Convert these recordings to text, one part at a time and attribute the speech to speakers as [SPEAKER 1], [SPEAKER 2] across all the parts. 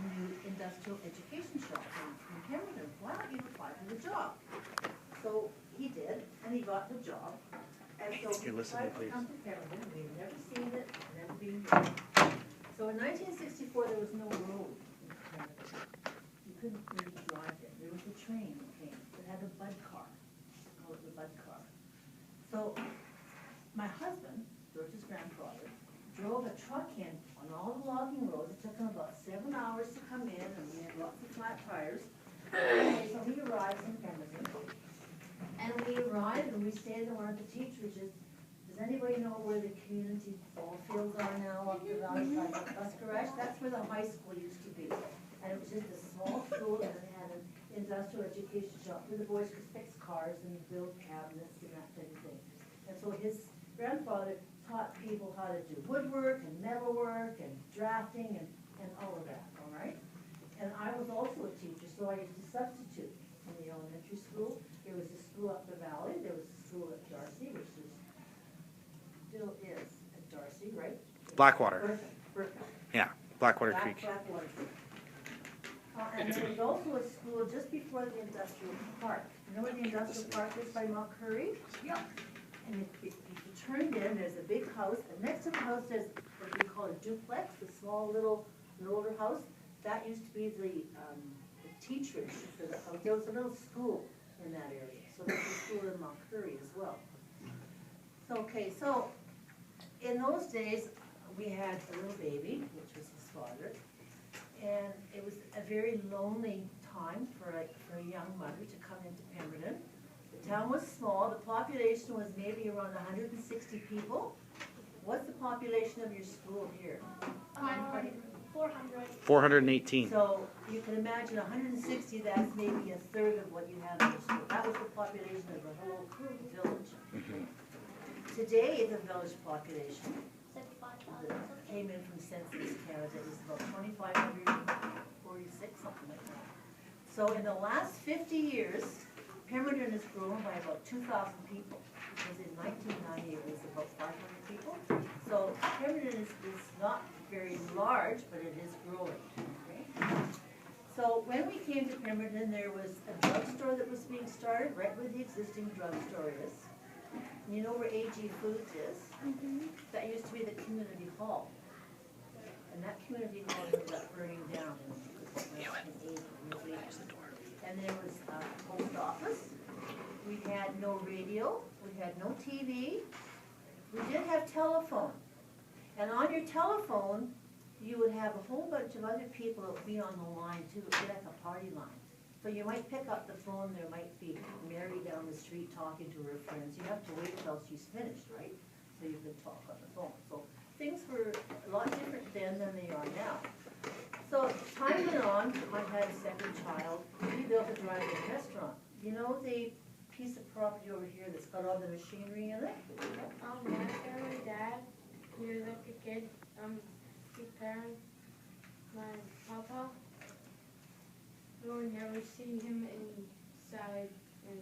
[SPEAKER 1] the new industrial education shop in Pemberton. Why don't you apply for the job? So he did, and he got the job. And so he decided to come to Pemberton. We'd never seen it, never been there. So in 1964, there was no road in Pemberton. You couldn't really drive it. There was a train that came that had a bud car. They called it the bud car. So my husband, George's grandfather, drove a truck in on all the logging roads. It took him about 7 hours to come in, and we had lots of flat tires. So we arrived in Pemberton. And we arrived and we stayed in one of the teachers. Does anybody know where the community ball fields are now up the valley side of the bus garage? That's where the high school used to be. And it was just a small school, and it had an industrial education shop where the boys could fix cars and build cabinets and that type of thing. And so his grandfather taught people how to do woodwork and metalwork and drafting and all of that, all right? And I was also a teacher, so I used to substitute in the elementary school. There was a school up the valley, there was a school at Darcy, which still is at Darcy, right?
[SPEAKER 2] Blackwater.
[SPEAKER 1] Burton.
[SPEAKER 2] Yeah, Blackwater Creek.
[SPEAKER 1] Blackwater Creek. And there was also a school just before the industrial park. You know where the industrial park is by Mount Curry? Yeah. And if you turned in, there's a big house, and next to the house there's what we call a duplex, a small little, an older house. That used to be the teachers for the house. There was a little school in that area, so there's a school in Mount Curry as well. So, okay, so in those days, we had a little baby, which was his father, and it was a very lonely time for a young mother to come into Pemberton. The town was small. The population was maybe around 160 people. What's the population of your school here?
[SPEAKER 3] 400.
[SPEAKER 2] 418.
[SPEAKER 1] So you can imagine 160, that's maybe a third of what you have in your school. That was the population of the whole village.
[SPEAKER 2] Mm-hmm.
[SPEAKER 1] Today, the village population
[SPEAKER 3] 75,000.
[SPEAKER 1] that came in from Census Canada is about 2,546, something like that. So in the last 50 years, Pemberton has grown by about 2,000 people, because in 1990 it was about 500 people. So Pemberton is not very large, but it is growing. Okay? So when we came to Pemberton, there was a drugstore that was being started right where the existing drugstore is. And you know where AG Foods is?
[SPEAKER 3] Mm-hmm.
[SPEAKER 1] That used to be the community hall. And that community hall ended up burning down in 1980. And there was a post office. We had no radio. We had no TV. We did have telephone. And on your telephone, you would have a whole bunch of other people that would be on the line too. It would be like a party line. So you might pick up the phone. There might be Mary down the street talking to her friends. You have to wait till she's finished, right? So you can talk on the phone. So things were a lot different then than they are now. So time went on, I had a second child. We built a drive-in restaurant. You know the piece of property over here that's got all the machinery in it?
[SPEAKER 3] My dad, he was like a kid, his parents, my papa, we would never see him inside in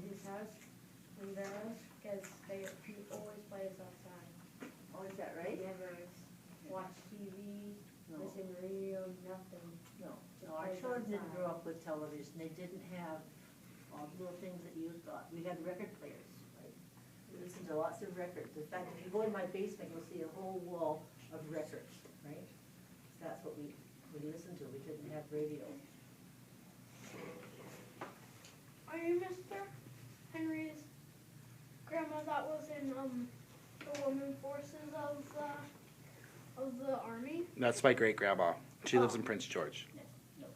[SPEAKER 3] his house, in their house, because he always plays outside.
[SPEAKER 1] Oh, is that right?
[SPEAKER 3] He never watch TV.
[SPEAKER 1] No.
[SPEAKER 3] Listen to radio, nothing.
[SPEAKER 1] No, our children didn't grow up with television. They didn't have all the little things that you've got. We had record players, right? We listened to lots of records. In fact, if you go in my basement, you'll see a whole wall of records, right? That's what we listened to. We didn't have radio.
[SPEAKER 3] Are you Mr. Henry's grandma that was in the women forces of the army?
[SPEAKER 2] That's my great grandma. She lives in Prince George.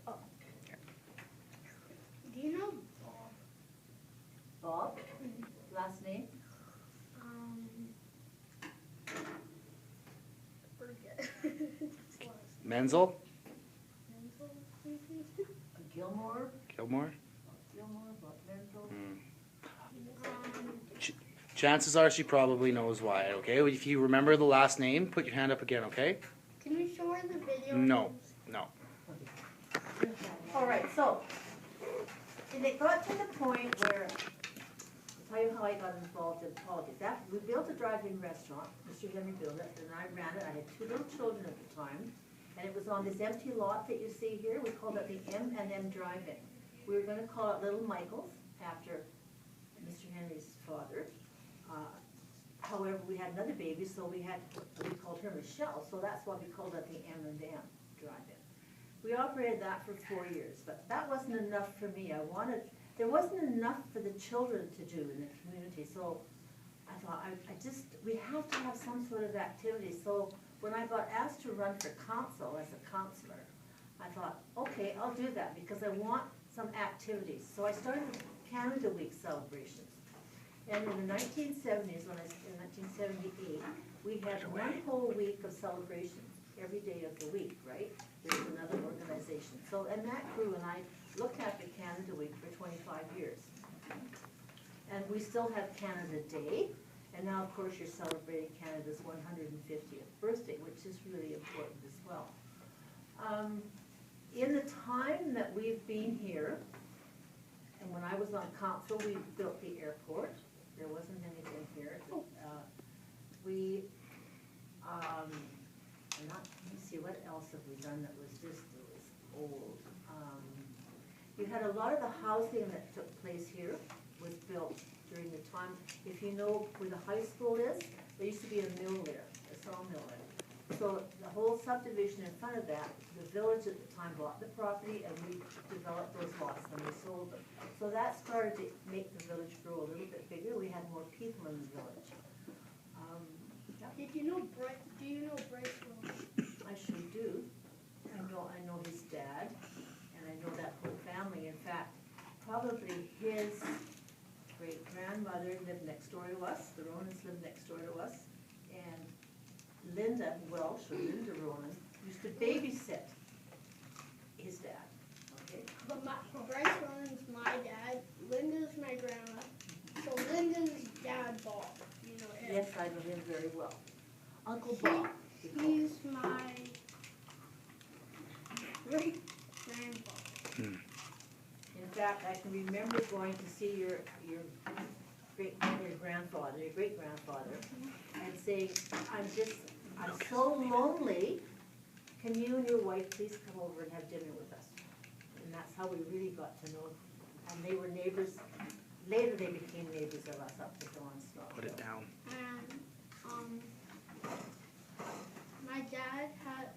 [SPEAKER 3] Oh. Do you know Bob?
[SPEAKER 1] Bob? Last name?
[SPEAKER 3] Forget.
[SPEAKER 2] Menzel?
[SPEAKER 1] Gilmore?
[SPEAKER 2] Gilmore?
[SPEAKER 1] Gilmore, Bob Menzel?
[SPEAKER 2] Chances are she probably knows why, okay? If you remember the last name, put your hand up again, okay?
[SPEAKER 3] Can we show her the video?
[SPEAKER 2] No, no.
[SPEAKER 1] All right, so, and it got to the point where, I'll tell you how I got involved in politics. After we built a drive-in restaurant, Mr. Henry built it, and I ran it. I had 2 little children at the time. And it was on this empty lot that you see here. We called it the M&M Drive-In. We were gonna call it Little Michael's after Mr. Henry's father. However, we had another baby, so we called her Michelle, so that's why we called it the M&M Drive-In. We operated that for 4 years, but that wasn't enough for me. There wasn't enough for the children to do in the community, so I thought, we have to have some sort of activity. So when I got asked to run for council as a councillor, I thought, okay, I'll do that because I want some activities. So I started Canada Week celebrations. And in the 1970s, in 1978, we had one whole week of celebrations every day of the week, right? There was another organization. So, and that grew, and I looked after Canada Week for 25 years. And we still have Canada Day, and now, of course, you're celebrating Canada's 150th birthday, which is really important as well. In the time that we've been here, and when I was on council, we built the airport. There wasn't anything here. Let me see, what else have we done that was old? You had a lot of the housing that took place here was built during the time. If you know where the high school is, there used to be a mill there, a sawmill there. So the whole subdivision in front of that, the village at the time bought the property and we developed those lots and we sold them. So that started to make the village grow a little bit bigger. We had more people in the village.
[SPEAKER 3] Do you know Bryce Wilson?
[SPEAKER 1] I sure do. I know his dad, and I know that whole family. In fact, probably his great-grandmother lived next door to us. The Ronans lived next door to us. And Linda Welsh, or Linda Ronan, used to babysit his dad. Okay?
[SPEAKER 3] But Bryce Ronan's my dad, Linda's my grandma, so Linda's dad, Bob, you know him.
[SPEAKER 1] Yes, I know him very well. Uncle Bob.
[SPEAKER 3] He's my great-grandfather.
[SPEAKER 1] In fact, I can remember going to see your great-grandfather, and saying, I'm so lonely. Can you and your wife please come over and have dinner with us? And that's how we really got to know. And they were neighbors. Later, they became neighbors of us up the Dawn's Knob.
[SPEAKER 2] Put it down.
[SPEAKER 3] And my dad had.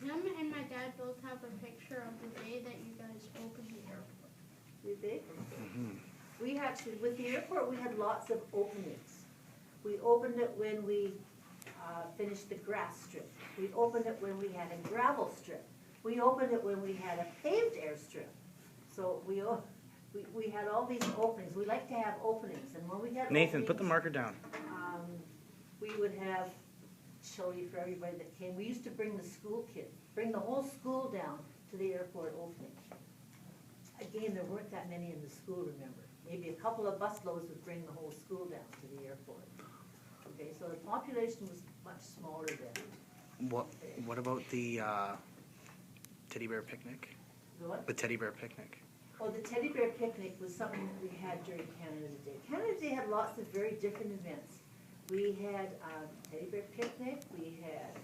[SPEAKER 3] Him and my dad both have a picture of the day that you guys opened the airport.
[SPEAKER 1] Did they?
[SPEAKER 2] Mm-hmm.
[SPEAKER 1] We actually, with the airport, we had lots of openings. We opened it when we finished the grass strip. We opened it when we had a gravel strip. We opened it when we had a paved airstrip. So we had all these openings. We like to have openings, and when we had
[SPEAKER 2] Nathan, put the marker down.
[SPEAKER 1] We would have chili for everybody that came. We used to bring the school kids, bring the whole school down to the airport opening. Again, there weren't that many in the school, remember. Maybe a couple of busloads would bring the whole school down to the airport. Okay, so the population was much smaller then.
[SPEAKER 2] What about the teddy bear picnic?
[SPEAKER 1] What?
[SPEAKER 2] The teddy bear picnic.
[SPEAKER 1] Oh, the teddy bear picnic was something that we had during Canada Day. Canada Day had lots of very different events. We had teddy bear picnic, we had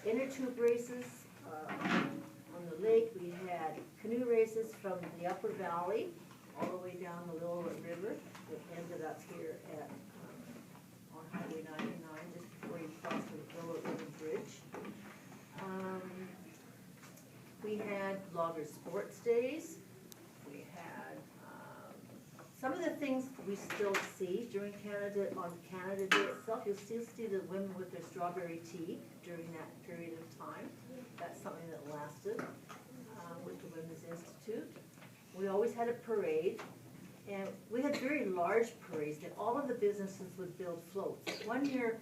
[SPEAKER 1] inner tube races on the lake, we had canoe races from the upper valley all the way down the Little River that ended up here at on Highway 99 just before you cross the Little River Bridge. We had logger sports days. We had some of the things we still see during Canada, on Canada Day itself. You'll still see the women with their strawberry tea during that period of time. That's something that lasted with the Women's Institute. We always had a parade, and we had very large parades that all of the businesses would build floats. One year,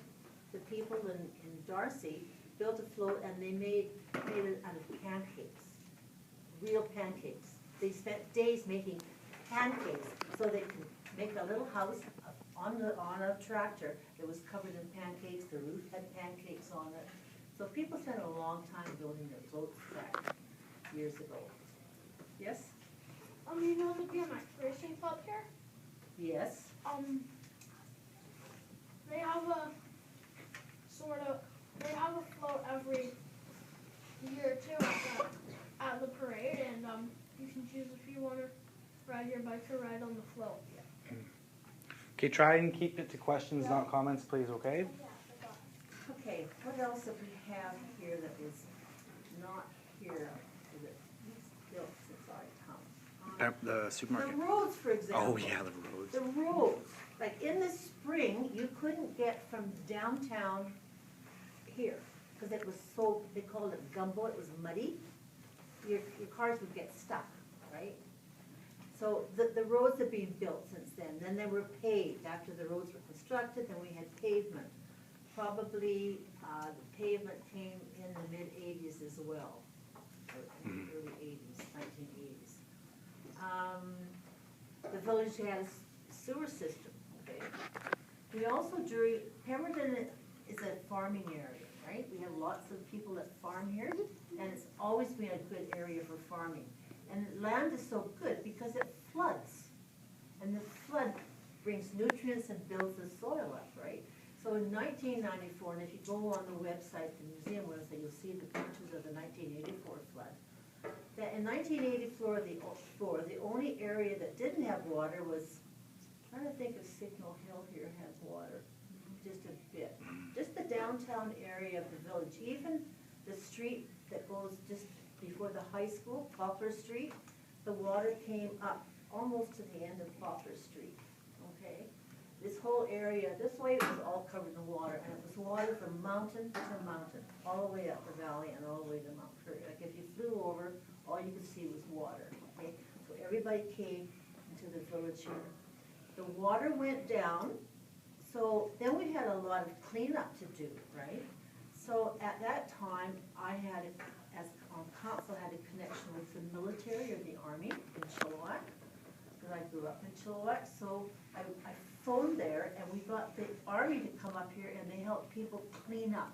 [SPEAKER 1] the people in Darcy built a float, and they made it out of pancakes, real pancakes. They spent days making pancakes so they could make a little house on a tractor that was covered in pancakes. The roof had pancakes on it. So people spent a long time building their floats back years ago. Yes?
[SPEAKER 3] You know the BMX racing club here?
[SPEAKER 1] Yes.
[SPEAKER 3] They have a sort of, they have a float every year too at the parade, and you can choose if you want to ride your bike or ride on the float.
[SPEAKER 2] Okay, try and keep it to questions, not comments, please, okay?
[SPEAKER 1] Okay, what else do we have here that is not here, that was built since I come?
[SPEAKER 2] The
[SPEAKER 1] The
[SPEAKER 2] supermarket.
[SPEAKER 1] roads, for example.
[SPEAKER 2] Oh, yeah, the roads.
[SPEAKER 1] The roads, like in the spring, you couldn't get from downtown here, because it was so, they called it gumbo, it was muddy. Your cars would get stuck, right? So the roads have been built since then they were paved, after the roads were constructed, then we had pavement. Probably, the pavement came in the mid-eighties as well, or in the early eighties, 1980s. The village had a sewer system, okay? We also Pemberton is a farming area, right? We have lots of people that farm here, and it's always been a good area for farming. And land is so good because it floods. And the flood brings nutrients and builds the soil up, right? So in 1994, and if you go on the website, the museum website, you'll see the pictures of the 1984 flood. That in 1984, the only area that didn't have water was, I'm trying to think if Signal Hill here had water, just a bit. Just the downtown area of the village, even the street that goes just before the high school, Poplar Street, the water came up almost to the end of Poplar Street, okay? This whole area, this way it was all covered in water, and it was water from mountain to mountain, all the way up the valley and all the way to Mount Prairie. Like if you flew over, all you could see was water, okay? So everybody came into the village here. The water went down, so then we had a lot of cleanup to do, right? So at that time, I had, as on council, had a connection with the military or the army in Chilliwack, because I grew up in Chilliwack. So I phoned there, and we got the army to come up here, and they helped people clean up.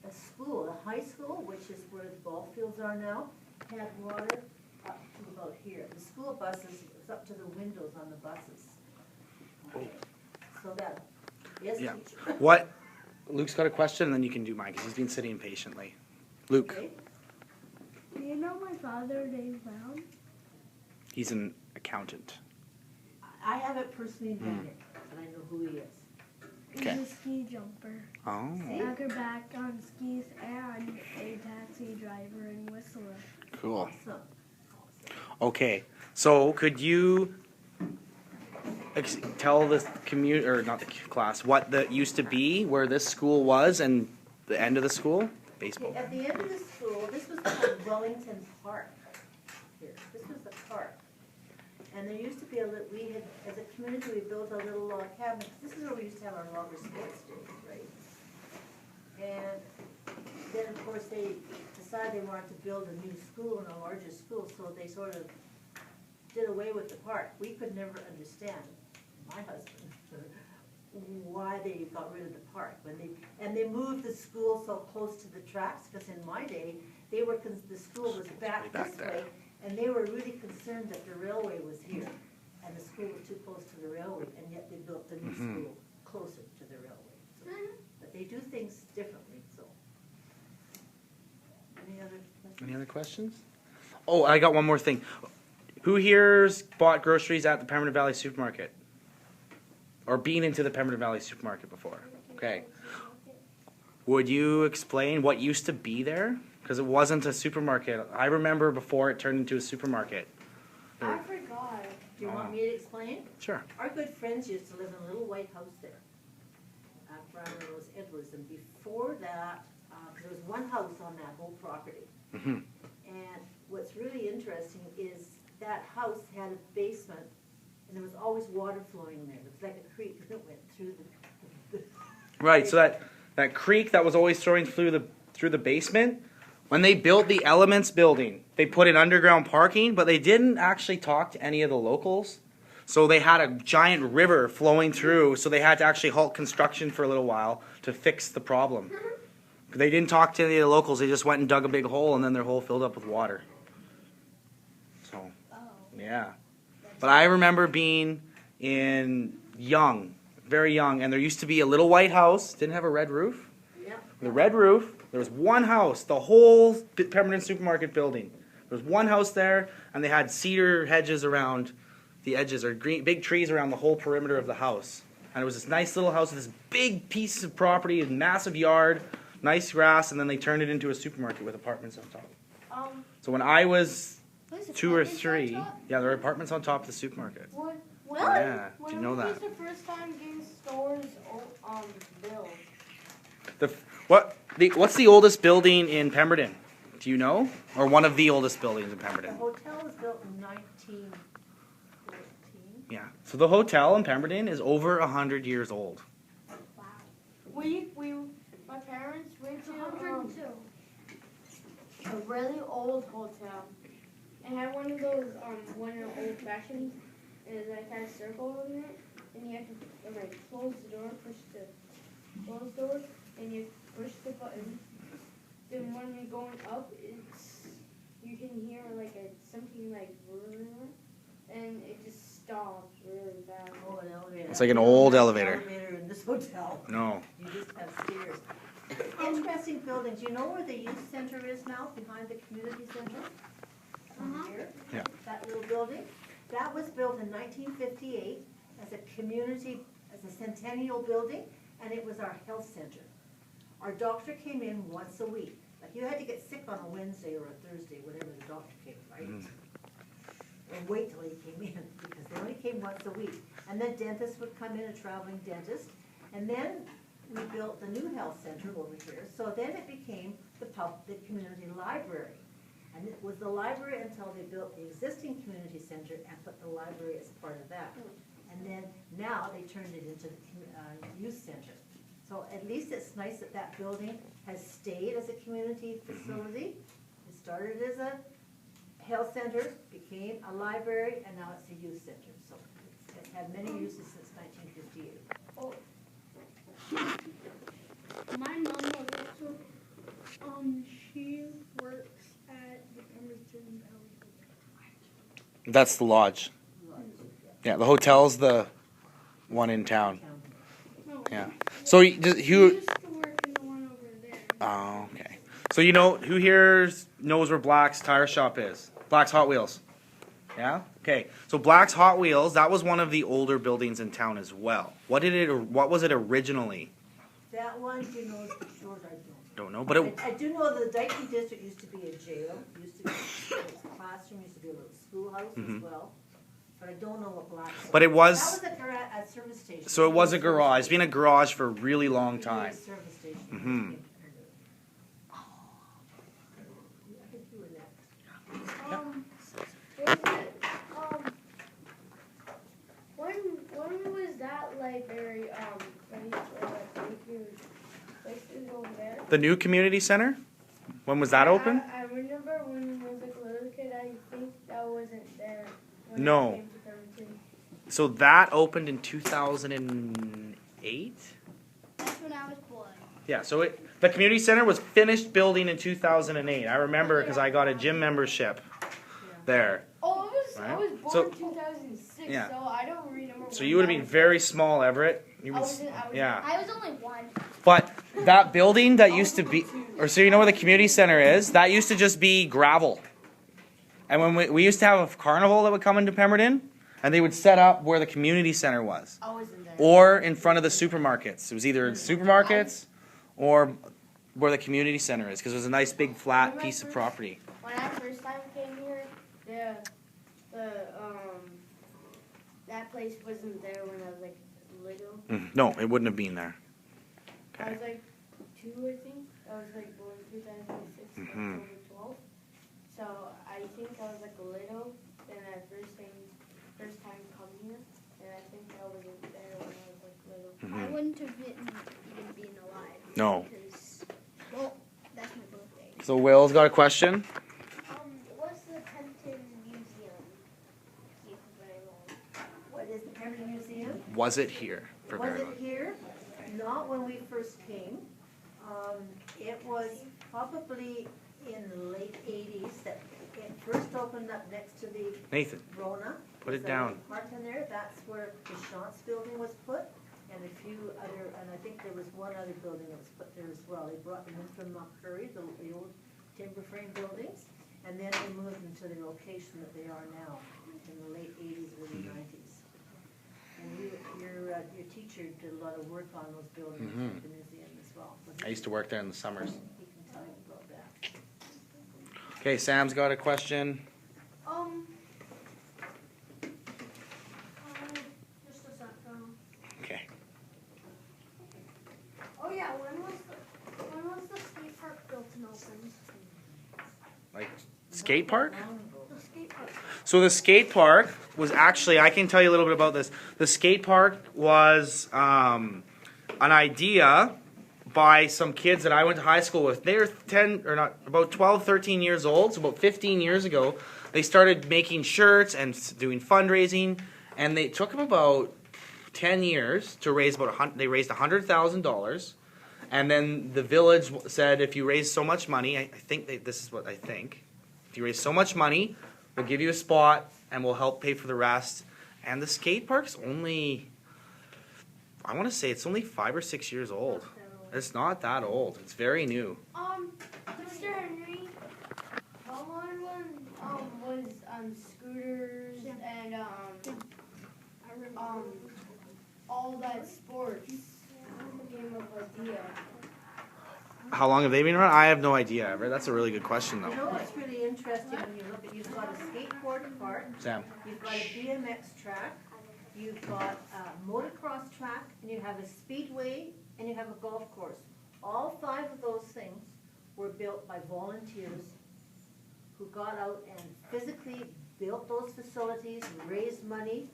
[SPEAKER 1] The school, the high school, which is where the ball fields are now, had water up to about here. The school buses, it was up to the windows on the buses. Okay. So that, yes,
[SPEAKER 2] Yeah.
[SPEAKER 1] teacher?
[SPEAKER 2] What? Luke's got a question, and then you can do mine, because he's been sitting patiently. Luke.
[SPEAKER 1] Okay.
[SPEAKER 3] Do you know my father, Dave Brown?
[SPEAKER 2] He's an accountant.
[SPEAKER 1] I haven't personally met him, but I know who he is.
[SPEAKER 2] Okay.
[SPEAKER 3] He's a ski jumper,
[SPEAKER 2] Oh.
[SPEAKER 3] acrobat on skis, and a taxi driver and whistler.
[SPEAKER 2] Cool.
[SPEAKER 1] Awesome.
[SPEAKER 2] Okay. So could you tell the or not the class, what that used to be, where this school was, and the end of the school? Baseball.
[SPEAKER 1] Okay, at the end of the school, this was called Wellington Park. Here, this was the park. And there used to be we had, as a community, we built a little log cabin, 'cause this is where we used to have our logger sports days, right? And then, of course, they decided they wanted to build a new school and a larger school, so they sort of did away with the park. We could never understand, my husband, why they got rid of the park. And they moved the school so close to the tracks, because in my day, the school was back this way, and they were really concerned that the railway was here, and the school was too close to the railway, and yet they built the new school closer to the railway. So, but they do things differently, so. Any other questions?
[SPEAKER 2] Any other questions? Oh, I got one more thing. Who here's bought groceries at the Pemberton Valley Supermarket? Or been into the Pemberton Valley Supermarket before? Okay. Would you explain what used to be there? Because it wasn't a supermarket. I remember before it turned into a supermarket.
[SPEAKER 3] I forgot.
[SPEAKER 1] Do you want me to explain?
[SPEAKER 2] Sure.
[SPEAKER 1] Our good friends used to live in a little white house there, after Rose Edwards, and before that, there was one house on that whole property.
[SPEAKER 2] Mm-hmm.
[SPEAKER 1] And what's really interesting is that house had a basement, and there was always water flowing there. It was like a creek that went through the
[SPEAKER 2] Right, so that creek that was always flowing through the basement, when they built the Elements building, they put in underground parking, but they didn't actually talk to any of the locals. So they had a giant river flowing through, so they had to actually halt construction for a little while to fix the problem. They didn't talk to any of the locals, they just went and dug a big hole, and then their hole filled up with water. So, yeah. But I remember being very young, and there used to be a little white house, didn't have a red roof,
[SPEAKER 1] Yeah.
[SPEAKER 2] The red roof. There was one house, the whole Pemberton Supermarket building. There was one house there, and they had cedar hedges around the edges, or green, big trees around the whole perimeter of the house. And it was this nice little house with this big piece of property, a massive yard, nice grass, and then they turned it into a supermarket with apartments on top. So when I was 2 or 3, yeah, there were apartments on top of the supermarket.
[SPEAKER 3] What?
[SPEAKER 2] Yeah, do you know that?
[SPEAKER 3] When was the first time these stores built?
[SPEAKER 2] What's the oldest building in Pemberton? Do you know? Or one of the oldest buildings in Pemberton?
[SPEAKER 1] The hotel was built in 1914.
[SPEAKER 2] Yeah. So the hotel in Pemberton is over 100 years old.
[SPEAKER 3] Wow. My parents went to a really old hotel. It had one of those old fashioned. It had a circle in it, and you had to close the door, push the closed door, and you push the button. Then when you're going up, you can hear something and it just stops really fast.
[SPEAKER 1] Oh, an elevator.
[SPEAKER 2] It's like an old elevator.
[SPEAKER 1] Elevator in this hotel.
[SPEAKER 2] No.
[SPEAKER 1] You just have stairs. Interesting buildings. You know where the youth center is now, behind the community center? Here?
[SPEAKER 2] Yeah.
[SPEAKER 1] That little building? That was built in 1958 as a community, as a centennial building, and it was our health center. Our doctor came in once a week. Like, you had to get sick on a Wednesday or a Thursday, whenever the doctor came, right? Or wait till he came in, because they only came once a week. And then dentists would come in, a traveling dentist. And then we built the new health center over here. So then it became the community library. And it was the library until they built the existing community center and put the library as part of that. And then now they turned it into the youth center. So at least it's nice that that building has stayed as a community facility. It started as a health center, became a library, and now it's a youth center. So it's had many uses since 1958.
[SPEAKER 3] Oh. My mom also, she works at the Emerson Valley.
[SPEAKER 2] That's the lodge. Yeah, the hotel's the one in town. Yeah. So
[SPEAKER 3] She used to work in the one over there.
[SPEAKER 2] Oh, okay. So you know who here knows where Black's Tire Shop is? Black's Hot Wheels. Yeah. Okay. So Black's Hot Wheels, that was one of the older buildings in town as well. What was it originally?
[SPEAKER 1] That one, you know, is the short, I
[SPEAKER 2] Don't know, but it.
[SPEAKER 1] I do know the Dayton district used to be a jail, used to be a classroom, used to be a little schoolhouse as well. But I don't know what Black's.
[SPEAKER 2] But it was.
[SPEAKER 1] That was a service station.
[SPEAKER 2] So it was a garage. It's been a garage for a really long time.
[SPEAKER 1] Service station.
[SPEAKER 2] Mm-hmm.
[SPEAKER 1] I think you were next.
[SPEAKER 3] When was that library places over there?
[SPEAKER 2] The new community center. When was that open?
[SPEAKER 3] I remember when I was a little kid. I think that wasn't there.
[SPEAKER 2] No.
[SPEAKER 3] I came to Pemberton.
[SPEAKER 2] So that opened in 2008.
[SPEAKER 3] That's when I was born.
[SPEAKER 2] Yeah, so the community center was finished building in 2008. I remember because I got a gym membership there.
[SPEAKER 3] Oh, I was born in 2006,
[SPEAKER 2] yeah.
[SPEAKER 3] so I don't remember.
[SPEAKER 2] So you would have been very small, Everett.
[SPEAKER 3] I was only one.
[SPEAKER 2] But that building that used to be, or so you know where the community center is, that used to just be gravel. And when we used to have a carnival that would come into Pemberton, and they would set up where the community center was.
[SPEAKER 3] I wasn't there.
[SPEAKER 2] Or in front of the supermarkets. It was either supermarkets or where the community center is, because it was a nice big flat piece of property.
[SPEAKER 3] When I first time came here, that place wasn't there when I was like little.
[SPEAKER 2] No, it wouldn't have been there.
[SPEAKER 3] I was like 2, I think. I was like born 2006, October 12th. So I think I was like little, and I first time coming here, and I think I wasn't there when I was like little.
[SPEAKER 4] I wouldn't have even been alive.
[SPEAKER 2] No.
[SPEAKER 4] Because, well, that's my birthday.
[SPEAKER 2] So Will's got a question.
[SPEAKER 4] What's the Pemberton Museum here for very long?
[SPEAKER 1] What is the Pemberton Museum?
[SPEAKER 2] Was it here for
[SPEAKER 1] Was
[SPEAKER 2] very
[SPEAKER 1] it
[SPEAKER 2] long?
[SPEAKER 1] here? Not when we first came. It was probably in the late 80s that it first opened up next to the
[SPEAKER 2] Nathan,
[SPEAKER 1] Rona.
[SPEAKER 2] put it
[SPEAKER 1] There's a
[SPEAKER 2] down.
[SPEAKER 1] Park in there, that's where the Shantz building was put, and a few other, and I think there was one other building that was put there as well. They brought them in from Mount Curry, the old timber frame buildings, and then they moved them to the location that they are now, in the late eighties, early nineties. And your teacher did a lot of work on those buildings at the museum as well. So
[SPEAKER 2] I used to work there in the summers.
[SPEAKER 1] he can tell you about that.
[SPEAKER 2] Okay, Sam's got a question.
[SPEAKER 3] Just a second.
[SPEAKER 2] Okay.
[SPEAKER 3] Oh yeah, when was the skate park built and opened?
[SPEAKER 2] Like skate park?
[SPEAKER 1] Long ago.
[SPEAKER 3] The skate park.
[SPEAKER 2] So the skate park was actually, I can tell you a little bit about this. The skate park was an idea by some kids that I went to high school with. They were about 12, 13 years old. So about 15 years ago, they started making shirts and doing fundraising. And they took them about 10 years to raise they raised $100,000. And then the village said, if you raise so much money, I think this is what I think. If you raise so much money, we'll give you a spot and we'll help pay for the rest. And the skate park's only, I want to say it's only 5 or 6 years old. It's not that old. It's very new.
[SPEAKER 3] Mr. Henry, how long was scooters and all that sports came of idea?
[SPEAKER 2] How long have they been around? I have no idea, Everett. That's a really good question,
[SPEAKER 1] You
[SPEAKER 2] though.
[SPEAKER 1] know what's really interesting when you look at, you've got a skateboard park,
[SPEAKER 2] Sam.
[SPEAKER 1] you've got a BMX track, you've got a motocross track, and you have a speedway, and you have a golf course. All 5 of those things were built by volunteers who got out and physically built those facilities, raised money,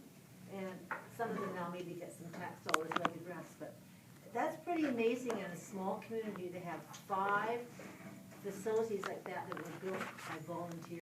[SPEAKER 1] and some of them now maybe get some tax dollars like the grants, but that's pretty amazing in a small community to have 5 facilities like that that were built by volunteers.